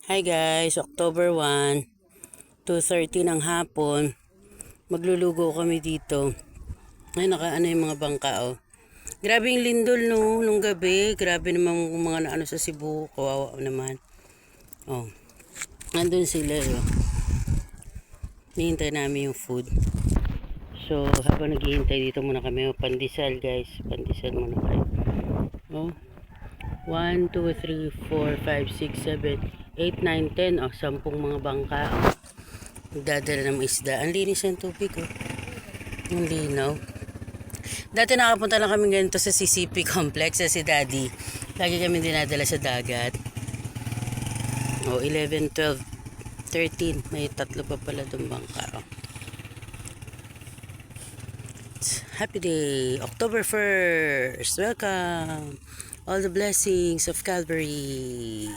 Hi guys, October 1, 2:30 ng hapon. Maglulugo kami dito. Ay, nakaano yung mga bangka oh. Grabe yung lindol no, nung gabi. Grabe naman yung mga naano sa Cebu. Kawawa naman. Oh, nandun sila oh. Hihintay namin yung food. So, habang naghihintay dito muna kami. Oh, pandesal guys. Pandesal muna kayo. Oh. 1, 2, 3, 4, 5, 6, 7, 8, 9, 10. Oh, 10 mga bangka. Oh. Nagdadala ng isda. Ang linis ng tubig. Oh. Ang linaw. Dati nakapunta lang kami ganito sa CCP complex sa si Daddy. Lagi kami dinadala sa dagat. Oh, 11, 12, 13. May tatlo pa pala itong bangka. Oh. Happy day. October 1st. Welcome. All the blessings of Calvary.